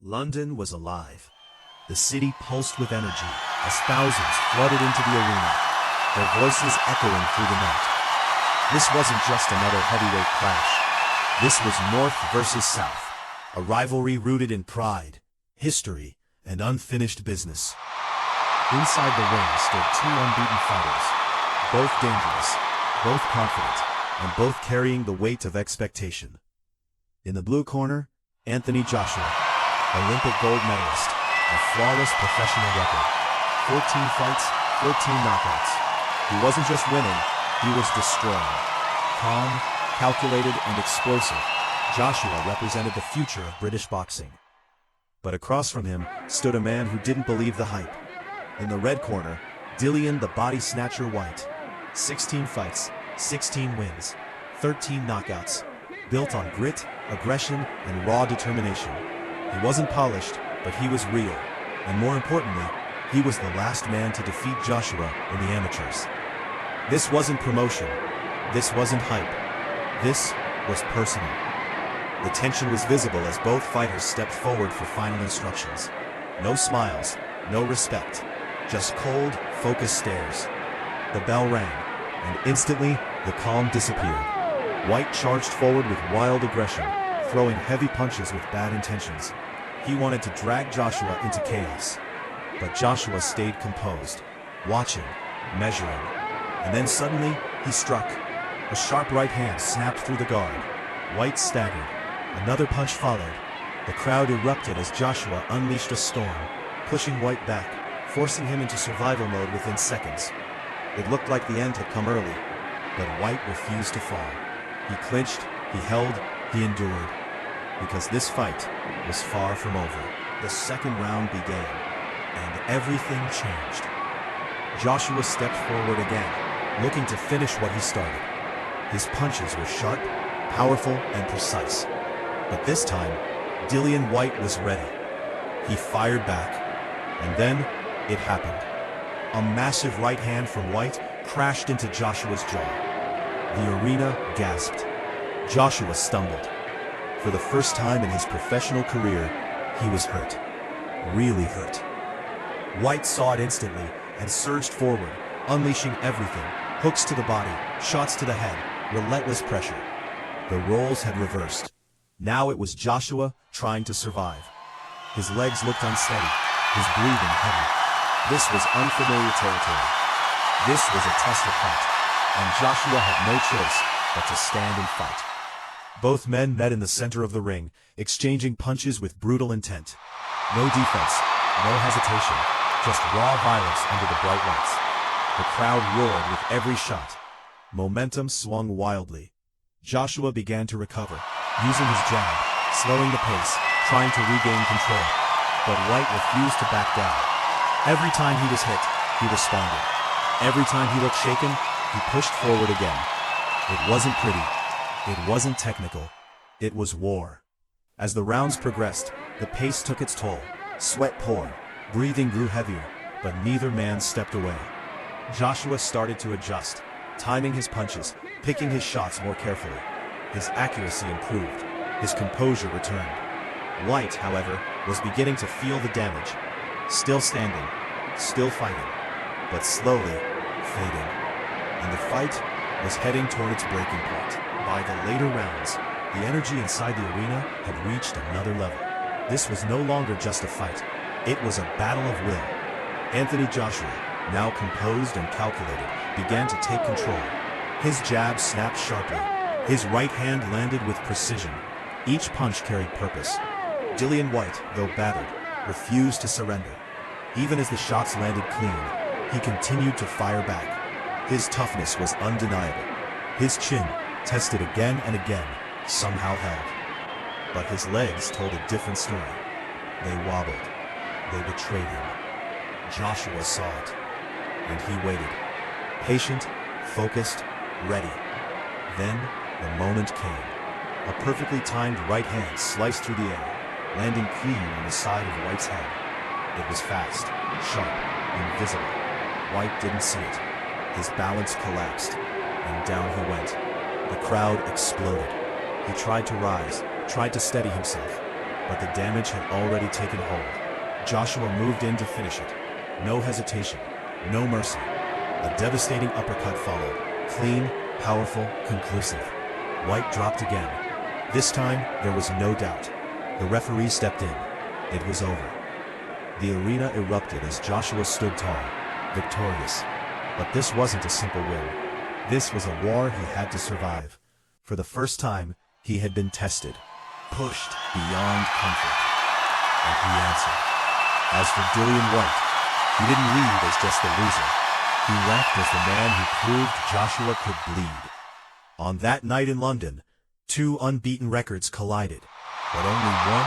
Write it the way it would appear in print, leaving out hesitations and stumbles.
London was alive. The city pulsed with energy as thousands flooded into the arena, their voices echoing through the night. This wasn't just another heavyweight clash. This was North versus South, a rivalry rooted in pride, history, and unfinished business. Inside the ring stood two unbeaten fighters, both dangerous, both confident, and both carrying the weight of expectation. In the blue corner, Anthony Joshua, Olympic gold medalist, a flawless professional record. 14 fights, 14 knockouts. He wasn't just winning, he was destroying. Calm, calculated, and explosive, Joshua represented the future of British boxing. But across from him stood a man who didn't believe the hype. In the red corner, Dillian the Body Snatcher Whyte. 16 fights, 16 wins, 13 knockouts, built on grit, aggression, and raw determination. He wasn't polished, but he was real. And more importantly, he was the last man to defeat Joshua in the amateurs. This wasn't promotion. This wasn't hype. This was personal. The tension was visible as both fighters stepped forward for final instructions. No smiles, no respect, just cold, focused stares. The bell rang, and instantly, the calm disappeared. Whyte charged forward with wild aggression, throwing heavy punches with bad intentions. He wanted to drag Joshua into chaos. But Joshua stayed composed, watching, measuring. And then suddenly, he struck. A sharp right hand snapped through the guard. Whyte staggered. Another punch followed. The crowd erupted as Joshua unleashed a storm, pushing Whyte back, forcing him into survival mode within seconds. It looked like the end had come early, but Whyte refused to fall. He clinched, he held, he endured. Because this fight was far from over. The second round began, and everything changed. Joshua stepped forward again, looking to finish what he started. His punches were sharp, powerful, and precise. But this time, Dillian Whyte was ready. He fired back, and then it happened. A massive right hand from Whyte crashed into Joshua's jaw. The arena gasped. Joshua stumbled. For the first time in his professional career, he was hurt. Really hurt. Whyte saw it instantly and surged forward, unleashing everything. Hooks to the body, shots to the head, relentless pressure. The roles had reversed. Now it was Joshua trying to survive. His legs looked unsteady, his breathing heavy. This was unfamiliar territory. This was a test of heart, and Joshua had no choice but to stand and fight. Both men met in the center of the ring, exchanging punches with brutal intent. No defense, no hesitation, just raw violence under the bright lights. The crowd roared with every shot. Momentum swung wildly. Joshua began to recover, using his jab, slowing the pace, trying to regain control. But Whyte refused to back down. Every time he was hit, he responded. Every time he looked shaken, he pushed forward again. It wasn't pretty. It wasn't technical. It was war. As the rounds progressed, the pace took its toll. Sweat poured, breathing grew heavier, but neither man stepped away. Joshua started to adjust, timing his punches, picking his shots more carefully. His accuracy improved. His composure returned. Whyte, however, was beginning to feel the damage. Still standing, still fighting, but slowly fading. And the fight was heading toward its breaking point. By the later rounds, the energy inside the arena had reached another level. This was no longer just a fight. It was a battle of will. Anthony Joshua, now composed and calculated, began to take control. His jab snapped sharply. His right hand landed with precision. Each punch carried purpose. Dillian Whyte, though battered, refused to surrender. Even as the shots landed clean, he continued to fire back. His toughness was undeniable. His chin, tested again and again, somehow held. But his legs told a different story. They wobbled. They betrayed him. Joshua saw it, and he waited. Patient, focused, ready. Then, the moment came. A perfectly timed right hand sliced through the air, landing clean on the side of Whyte's head. It was fast, sharp, invisible. Whyte didn't see it. His balance collapsed, and down he went. The crowd exploded. He tried to rise, tried to steady himself, but the damage had already taken hold. Joshua moved in to finish it. No hesitation, no mercy. A devastating uppercut followed. Clean, powerful, conclusive. Whyte dropped again. This time, there was no doubt. The referee stepped in. It was over. The arena erupted as Joshua stood tall, victorious. But this wasn't a simple win. This was a war he had to survive. For the first time, he had been tested, pushed beyond comfort. And he answered. As for Dillian Whyte, he didn't leave as just a loser. He left as the man who proved Joshua could bleed. On that night in London, two unbeaten records collided, but only one